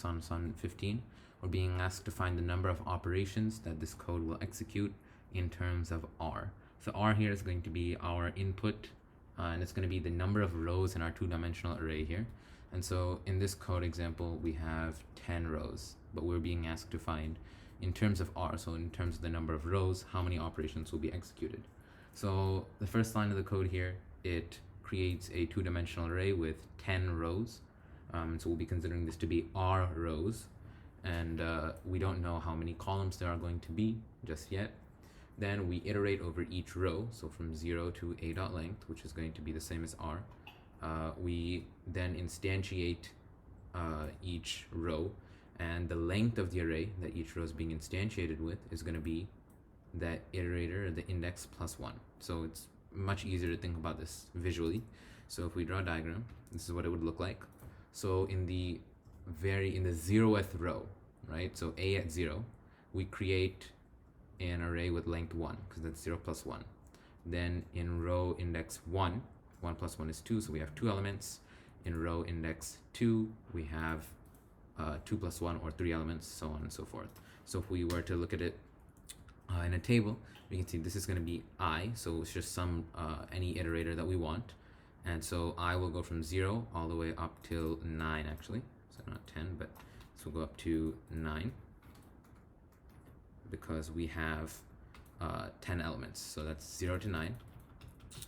on 15, we're being asked to find the number of operations that this code will execute in terms of R. So R here is going to be our input, and it's going to be the number of rows in our two-dimensional array here. And so in this code example, we have 10 rows, but we're being asked to find in terms of R, so in terms of the number of rows, how many operations will be executed. So the first line of the code here, it creates a two-dimensional array with 10 rows. So we'll be considering this to be R rows, and we don't know how many columns there are going to be just yet. Then we iterate over each row, so from 0 to a.length, which is going to be the same as R. We then instantiate each row, and the length of the array that each row is being instantiated with is going to be that iterator, or the index plus 1. So it's much easier to think about this visually. So if we draw a diagram, this is what it would look like. So in the 0th row, right? So a at 0, we create an array with length 1, because that's 0 plus 1. Then in row index 1, 1 plus 1 is 2, so we have 2 elements. In row index 2, we have 2 plus 1 or 3 elements, so on and so forth. So if we were to look at it in a table, we can see this is going to be I, so it's just some any iterator that we want. And so I will go from 0 all the way up till 9 actually. So not 10, but this will go up to 9 because we have 10 elements. So that's 0 to 9.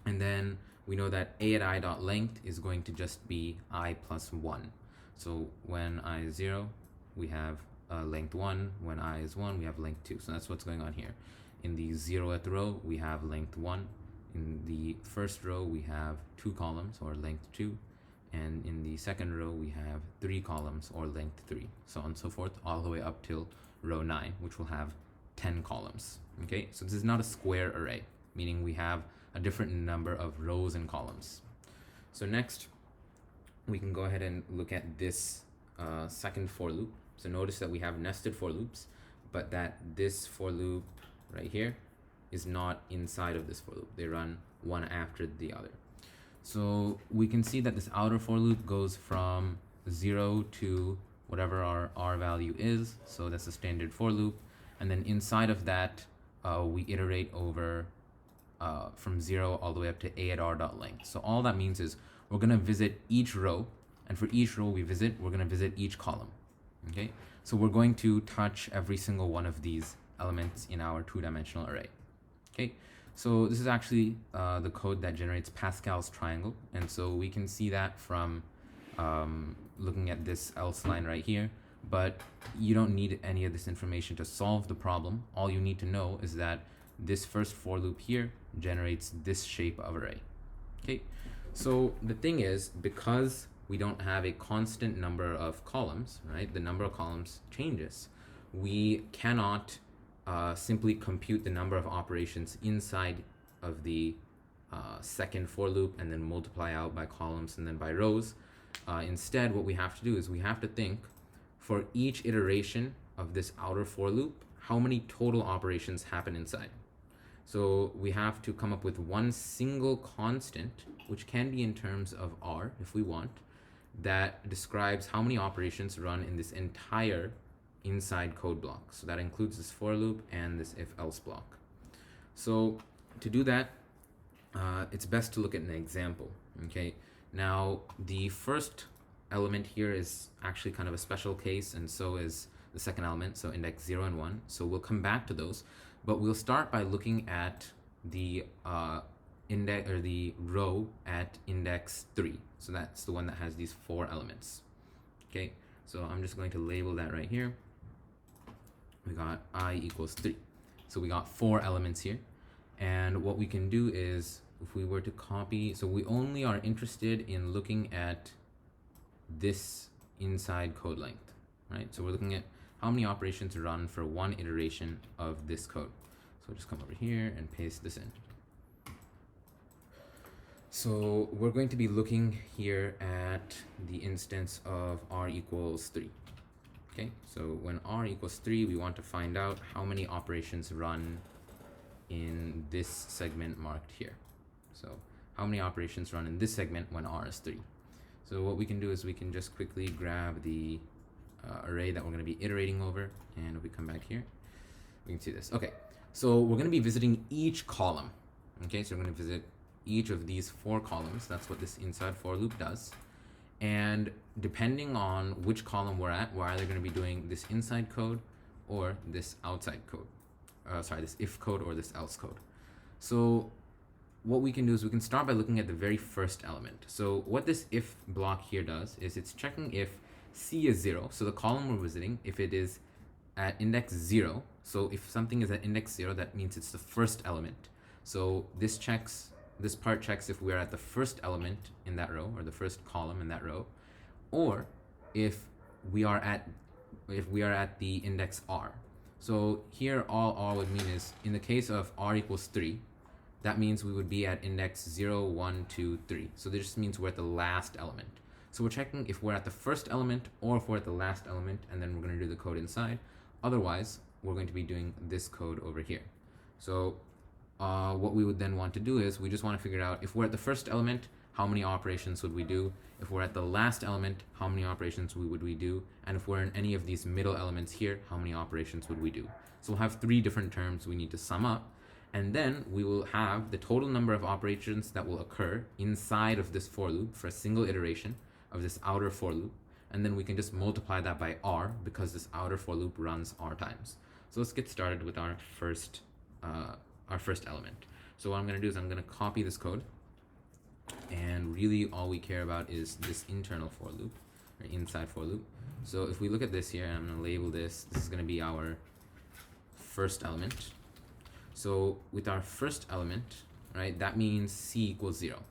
And then we know that a at I dot length is going to just be I plus 1. So when I is 0, we have length 1. When I is 1, we have length 2. So that's what's going on here. In the 0th row, we have length 1. In the first row, we have 2 columns, or length 2. And in the second row, we have 3 columns, or length 3. So on and so forth, all the way up till row 9, which will have 10 columns. Okay, so this is not a square array, meaning we have a different number of rows and columns. So next, we can go ahead and look at this second for loop. So notice that we have nested for loops, but that this for loop right here is not inside of this for loop. They run one after the other. So we can see that this outer for loop goes from 0 to whatever our R value is. So that's a standard for loop. And then inside of that, we iterate over from 0 all the way up to a at R dot length. So all that means is we're going to visit each row, and for each row we visit, we're going to visit each column. Okay, so we're going to touch every single one of these elements in our two-dimensional array. Okay, so this is actually the code that generates Pascal's triangle, and so we can see that from looking at this else line right here. But you don't need any of this information to solve the problem. All you need to know is that this first for loop here generates this shape of array. Okay, so the thing is, because we don't have a constant number of columns, right? The number of columns changes. We cannot simply compute the number of operations inside of the second for loop and then multiply out by columns and then by rows. Instead, what we have to do is we have to think, for each iteration of this outer for loop, how many total operations happen inside. So we have to come up with one single constant, which can be in terms of R if we want, that describes how many operations run in this entire inside code block. So that includes this for loop and this if else block. So to do that, it's best to look at an example. Okay, now the first element here is actually kind of a special case, and so is the second element, so index 0 and 1. So we'll come back to those, but we'll start by looking at the index, or the row at index 3. So that's the one that has these 4 elements. Okay, so I'm just going to label that right here. We got I equals 3. So we got 4 elements here, and what we can do is, if we were to copy, so we only are interested in looking at this inside code length, right? So we're looking at how many operations run for one iteration of this code. So we'll just come over here and paste this in. So we're going to be looking here at the instance of R equals 3. Okay, so when R equals 3, we want to find out how many operations run in this segment marked here. So how many operations run in this segment when R is 3. So what we can do is we can just quickly grab the array that we're going to be iterating over. And if we come back here, we can see this. Okay, so we're going to be visiting each column. Okay, so we're going to visit each of these 4 columns. That's what this inside for loop does. And depending on which column we're at, we're either going to be doing this inside code or this outside code. This if code or this else code. So what we can do is we can start by looking at the very first element. So what this if block here does is it's checking if C is 0. So the column we're visiting, if it is at index 0, so if something is at index 0, that means it's the first element. So this part checks if we're at the first element in that row or the first column in that row, or if we are at the index R. So here all R would mean is in the case of R equals 3, that means we would be at index 0, 1, 2, 3. So this just means we're at the last element. So we're checking if we're at the first element or if we're at the last element, and then we're going to do the code inside. Otherwise, we're going to be doing this code over here. So what we would then want to do is we just want to figure out if we're at the first element, how many operations would we do? If we're at the last element, how many operations would we do? And if we're in any of these middle elements here, how many operations would we do? So we'll have 3 different terms we need to sum up. And then we will have the total number of operations that will occur inside of this for loop for a single iteration of this outer for loop. And then we can just multiply that by R because this outer for loop runs R times. So let's get started with our first element. So what I'm going to do is I'm going to copy this code. And really all we care about is this internal for loop, or inside for loop. So if we look at this here, and I'm going to label this is going to be our first element. So with our first element, right, that means C equals 0,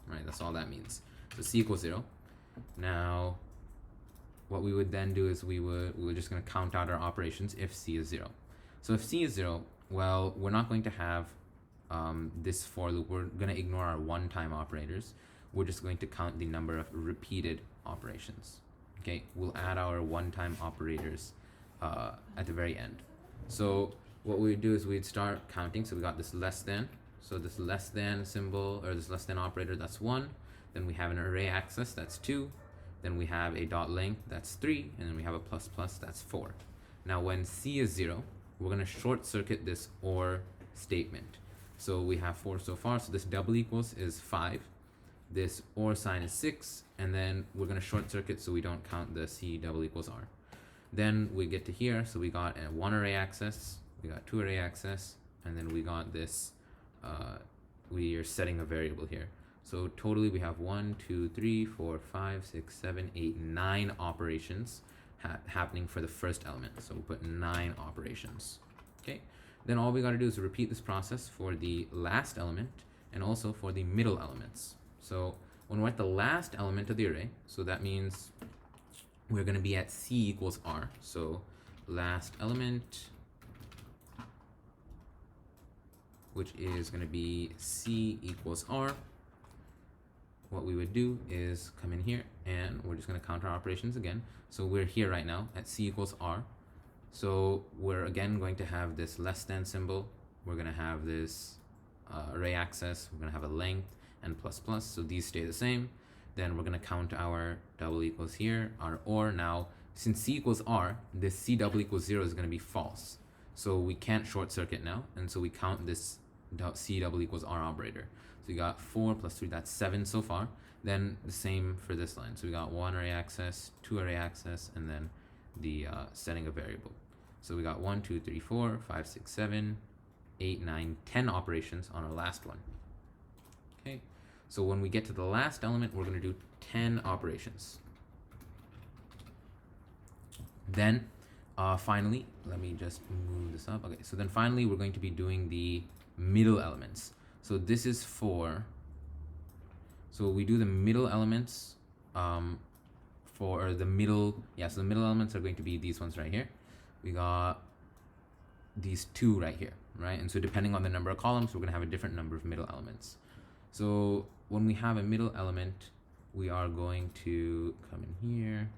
right? That's all that means. So C equals 0. Now, what we would then do is we were just going to count out our operations if C is 0. So if C is 0, well, we're not going to have this for loop. We're going to ignore our one-time operators. We're just going to count the number of repeated operations. Okay, we'll add our one-time operators at the very end. So what we would do is we'd start counting. So we got this less than. So this less than symbol, or this less than operator, that's 1. Then we have an array access, that's 2. Then we have a dot length, that's 3. And then we have a plus plus, that's 4. Now when C is 0, we're going to short circuit this OR statement. So we have 4 so far. So this double equals is 5. This OR sign is 6. And then we're going to short circuit so we don't count the C double equals R. Then we get to here. So we got a 1 array access. We got 2 array access. And then we got this, we are setting a variable here. So totally we have 1, 2, 3, 4, 5, 6, 7, 8, 9 operations happening for the first element. So we'll put 9 operations. Okay. Then all we got to do is repeat this process for the last element and also for the middle elements. So when we're at the last element of the array, so that means we're going to be at C equals R. So last element, which is going to be C equals R. What we would do is come in here and we're just going to count our operations again. So we're here right now at C equals R. So we're again going to have this less than symbol. We're going to have this array access. We're going to have a length and plus plus. So these stay the same. Then we're going to count our double equals here, our OR. Now, since C equals R, this C double equals 0 is going to be false. So we can't short circuit now. And so we count this C double equals R operator. So we got 4 plus 3, that's 7 so far. Then the same for this line. So we got 1 array access, 2 array access, and then the setting a variable. So we got 1, 2, 3, 4, 5, 6, 7, 8, 9, 10 operations on our last one. Okay. So when we get to the last element, we're going to do 10 operations. Then finally, let me just move this up. Okay. So then finally, we're going to be doing the middle elements. So this is for, so we do the middle elements for the middle, so the middle elements are going to be these ones right here. We got these 2 right here, right? And so depending on the number of columns, we're going to have a different number of middle elements. So when we have a middle element, we are going to come in here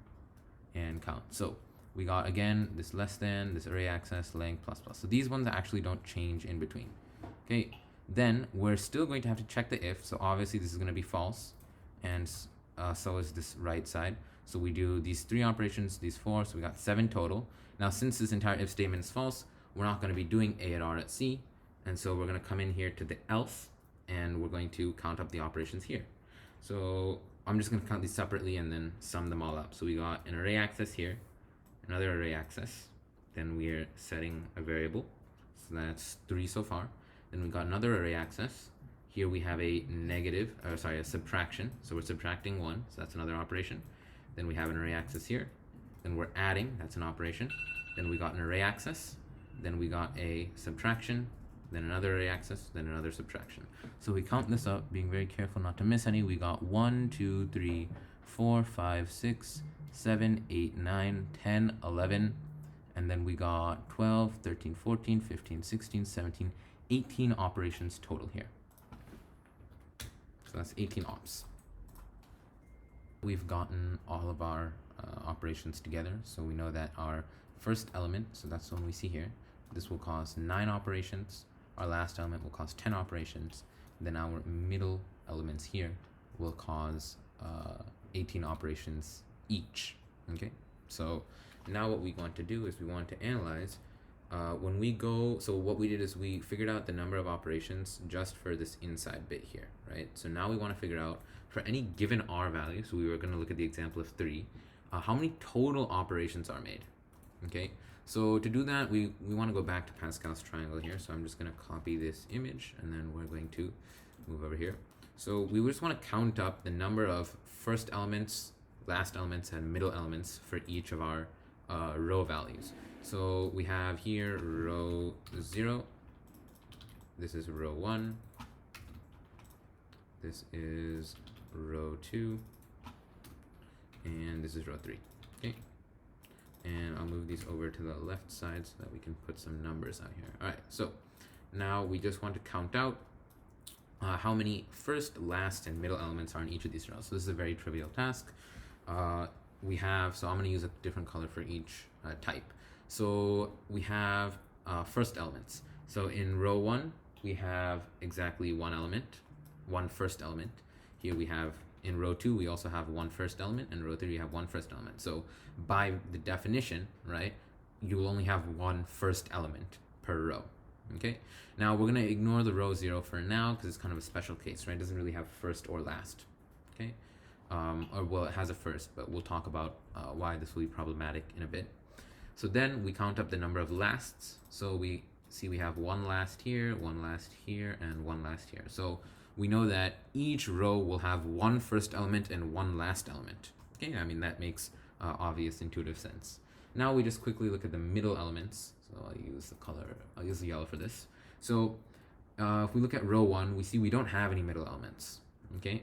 and count. So we got, again, this less than, this array access, length, plus plus. So these ones actually don't change in between. Okay. Then we're still going to have to check the if. So obviously this is going to be false, and so is this right side. So we do these 3 operations, these 4, so we got 7 total. Now, since this entire if statement is false, we're not going to be doing A at R at C. And so we're going to come in here to the else, and we're going to count up the operations here. So I'm just going to count these separately and then sum them all up. So we got an array access here, another array access. Then we're setting a variable. So that's 3 so far. Then we got another array access. Here we have a a subtraction. So we're subtracting 1, so that's another operation. Then we have an array access here. Then we're adding, that's an operation. Then we got an array access. Then we got a subtraction. Then another array access, then another subtraction. So we count this up, being very careful not to miss any. We got 1, 2, 3, 4, 5, 6, 7, 8, 9, 10, 11. And then we got 12, 13, 14, 15, 16, 17, 18 operations total here. So that's 18 ops. We've gotten all of our operations together. So we know that our first element, so that's the one we see here, this will cause 9 operations. Our last element will cause 10 operations. Then our middle elements here will cause 18 operations each. Okay, so now what we want to do is we want to analyze when we go, so what we did is we figured out the number of operations just for this inside bit here, right? So now we want to figure out for any given R value, so we were going to look at the example of 3, how many total operations are made, okay? So to do that, we want to go back to Pascal's triangle here. So I'm just going to copy this image, and then we're going to move over here. So we just want to count up the number of first elements, last elements, and middle elements for each of our row values. So we have here row 0. This is row 1. This is row 2. And this is row 3. Okay. And I'll move these over to the left side so that we can put some numbers out here. All right, so now we just want to count out how many first, last, and middle elements are in each of these rows. So this is a very trivial task. So I'm going to use a different color for each type. So we have first elements. So in row 1, we have exactly one first element. Here we have, in row 2, we also have one first element, and row 3, we have one first element. So by the definition, right, you will only have one first element per row. Okay, now we're going to ignore the row 0 for now because it's kind of a special case, right? It doesn't really have first or last. Okay, or well, it has a first, but we'll talk about why this will be problematic in a bit. So then we count up the number of lasts. So we see we have one last here, and one last here. So we know that each row will have one first element and one last element. Okay, I mean, that makes obvious intuitive sense. Now we just quickly look at the middle elements. So I'll use the yellow for this. So if we look at row 1, we see we don't have any middle elements. Okay,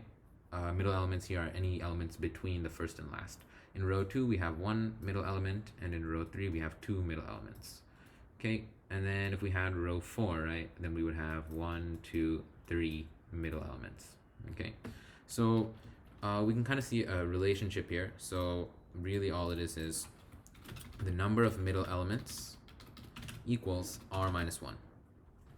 middle elements here are any elements between the first and last. In row 2, we have one middle element, and in row 3, we have 2 middle elements. Okay, and then if we had row 4, right, then we would have 1, 2, 3 middle elements. Okay, so we can kind of see a relationship here. So really all it is the number of middle elements equals r minus 1.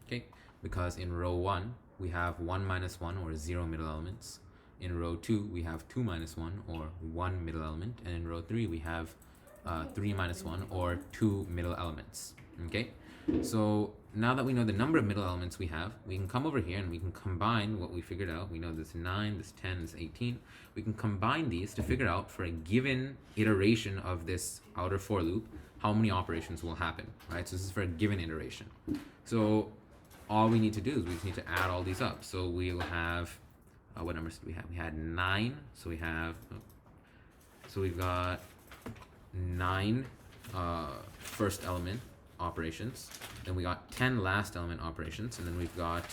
Okay, because in row 1 we have 1 minus 1 or 0 middle elements. In row 2 we have 2 minus 1 or 1 middle element, and in row 3 we have 3 minus 1 or 2 middle elements. Okay, so now that we know the number of middle elements we have, we can come over here and we can combine what we figured out. We know this 9, this 10, this 18. We can combine these to figure out for a given iteration of this outer for loop how many operations will happen, right? So this is for a given iteration. So all we need to do is we just need to add all these up. So we'll have, what numbers do we have? We had 9, so we've got 9 first element operations, then we got 10 last element operations, and then we've got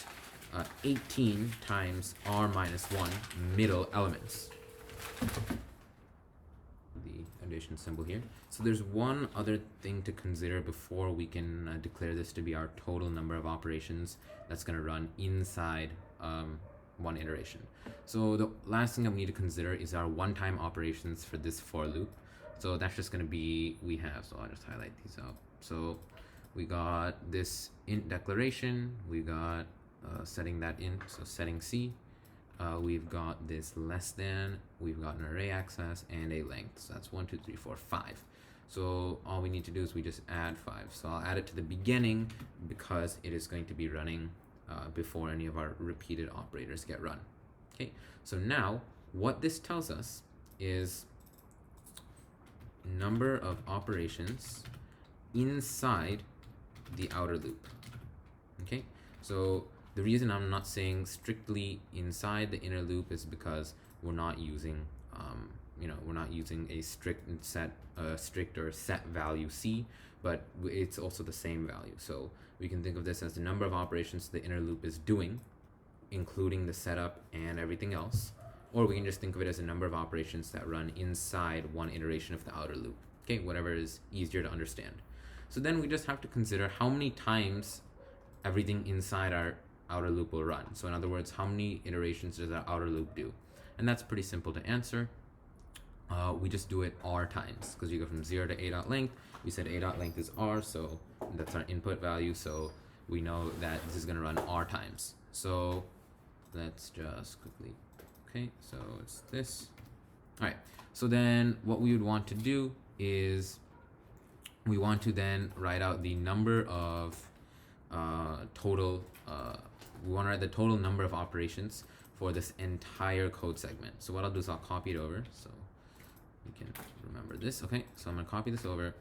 18 times r minus 1 middle elements. The addition symbol here. So there's one other thing to consider before we can declare this to be our total number of operations that's going to run inside one iteration. So the last thing that we need to consider is our one-time operations for this for loop. So that's just going to be, so I'll just highlight these out. So we got this int declaration, we got setting that int, so setting C, we've got this less than, we've got an array access and a length. So that's 1, 2, 3, 4, 5. So all we need to do is we just add 5. So I'll add it to the beginning because it is going to be running before any of our repeated operators get run. Okay, so now what this tells us is number of operations inside the outer loop. Okay, so the reason I'm not saying strictly inside the inner loop is because we're not using we're not using a strict or set value C, but it's also the same value. So we can think of this as the number of operations the inner loop is doing, including the setup and everything else, or we can just think of it as a number of operations that run inside one iteration of the outer loop. Okay, whatever is easier to understand. So then we just have to consider how many times everything inside our outer loop will run. So in other words, how many iterations does our outer loop do? And that's pretty simple to answer. We just do it r times, because you go from 0 to a.length. We said a.length is r, so that's our input value. So we know that this is going to run r times. So let's just quickly, okay, so it's this. All right, so then what we would want to do is we want to then write out the number of we want to write the total number of operations for this entire code segment. So what I'll do is I'll copy it over so we can remember this. Okay, so I'm going to copy this over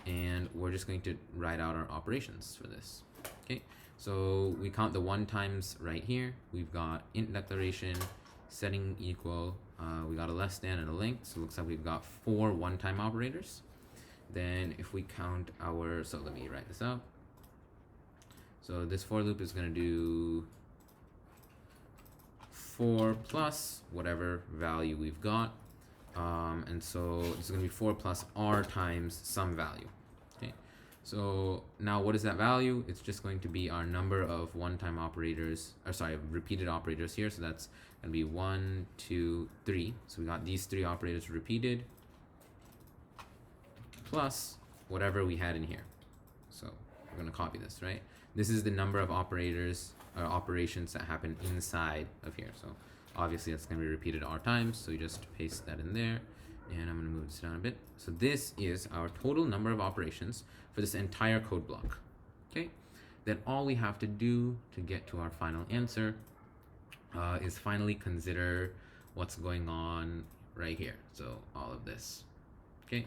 and we're just going to write out our operations for this. Okay, so we count the 1 times right here. We've got int declaration, setting equal, we got a less than and a length. So it looks like we've got 4 one-time operators. Then if we count our, so let me write this out. So this for loop is going to do 4 plus whatever value we've got. And so it's going to be 4 plus r times some value. Okay. So now what is that value? It's just going to be our number of one-time operators, or sorry, repeated operators here. So that's going to be 1, 2, 3. So we got these 3 operators repeated plus whatever we had in here. So we're going to copy this, right? This is the number of operators or operations that happen inside of here. So obviously that's going to be repeated r times. So you just paste that in there. And I'm going to move this down a bit. So this is our total number of operations for this entire code block. Okay. Then all we have to do to get to our final answer is finally consider what's going on right here. So all of this. Okay.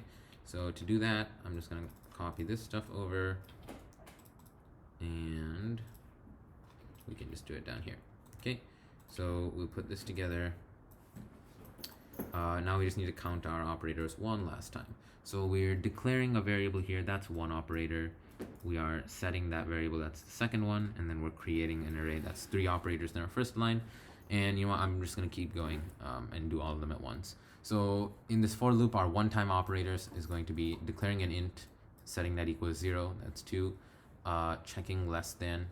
So to do that, I'm just going to copy this stuff over and we can just do it down here. Okay, so we'll put this together. Now we just need to count our operators one last time. So we're declaring a variable here, that's one operator. We are setting that variable, that's the second one, and then we're creating an array that's 3 operators in our first line. And you know what, I'm just going to keep going and do all of them at once. So in this for loop, our one-time operators is going to be declaring an int, setting that equals 0, that's 2, checking less than,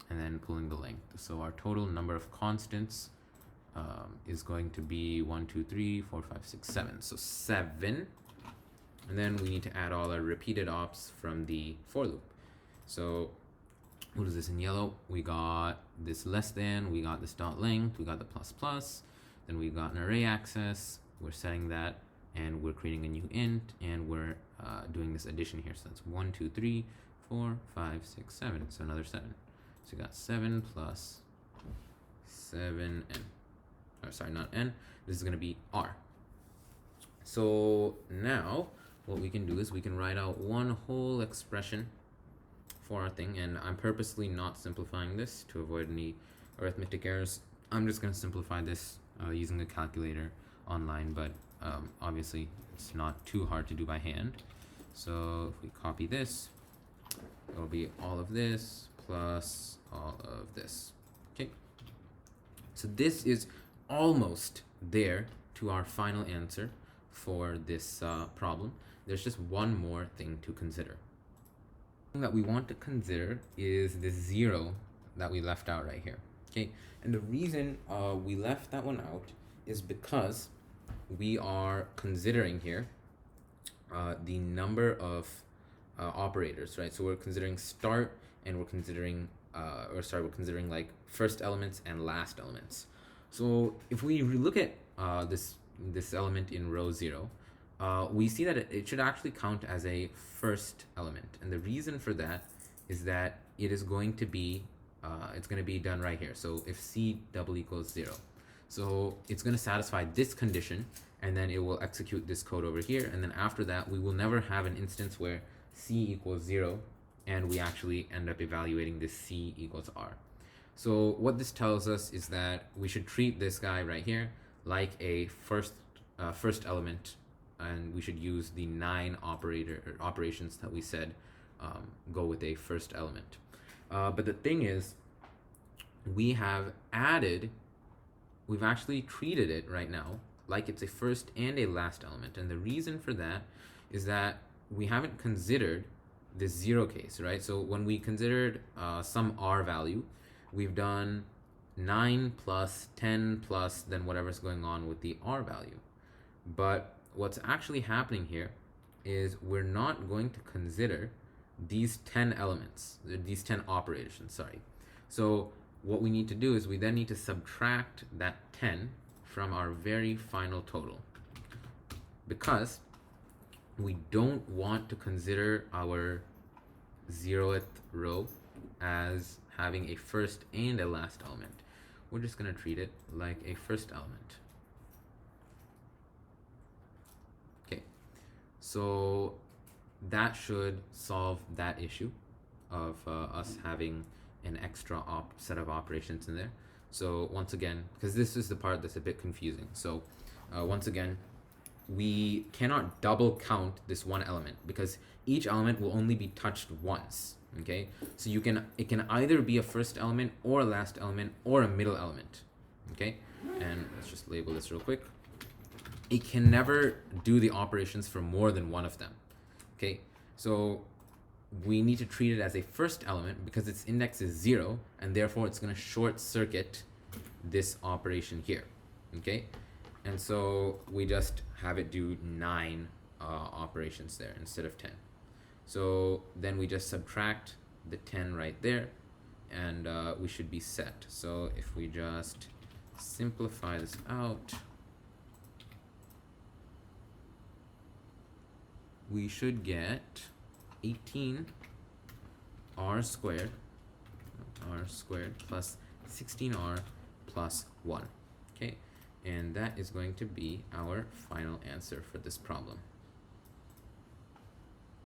and then pulling the length. So our total number of constants is going to be 1, 2, 3, 4, 5, 6, 7. So 7. And then we need to add all our repeated ops from the for loop. So what is this in yellow? We got this less than, we got this dot length, we got the plus plus, then we've got an array access, we're setting that, and we're creating a new int, and we're doing this addition here. So that's 1, 2, 3, 4, 5, 6, 7. So another 7. So we got 7 plus 7n. Oh, sorry, not n. This is going to be r. So now what we can do is we can write out one whole expression for our thing, and I'm purposely not simplifying this to avoid any arithmetic errors. I'm just going to simplify this using a calculator online, but obviously it's not too hard to do by hand. So if we copy this, it will be all of this plus all of this. Okay, so this is almost there to our final answer for this problem. There's just one more thing to consider. The thing that we want to consider is this 0 that we left out right here. Okay, and the reason we left that one out is because we are considering here the number of operators, right? So we're considering start, and we're considering we're considering like first elements and last elements. So if we look at this element in row 0, we see that it should actually count as a first element. And the reason for that is that it is going to be it's going to be done right here. So if C double equals 0, so it's going to satisfy this condition, and then it will execute this code over here. And then after that, we will never have an instance where C equals 0 and we actually end up evaluating this C equals R. So what this tells us is that we should treat this guy right here like a first element, and we should use the 9 operations that we said go with a first element. But the thing is, we've actually treated it right now like it's a first and a last element. And the reason for that is that we haven't considered this 0 case, right? So when we considered some R value, we've done 9 plus 10 plus then whatever's going on with the R value. But what's actually happening here is we're not going to consider these 10 elements, these 10 operations, sorry. So what we need to do is we then need to subtract that 10 from our very final total, because we don't want to consider our 0th row as having a first and a last element. We're just going to treat it like a first element. Okay, so that should solve that issue of us having an extra set of operations in there. So once again, because this is the part that's a bit confusing. So once again, we cannot double count this one element because each element will only be touched once. Okay, so it can either be a first element or a last element or a middle element. Okay, and let's just label this real quick. It can never do the operations for more than one of them. Okay, so we need to treat it as a first element because its index is 0, and therefore it's going to short circuit this operation here. Okay, and so we just have it do 9 operations there instead of 10. So then we just subtract the 10 right there, and we should be set. So if we just simplify this out, we should get 18 r squared plus 16r plus 1. Okay, and that is going to be our final answer for this problem.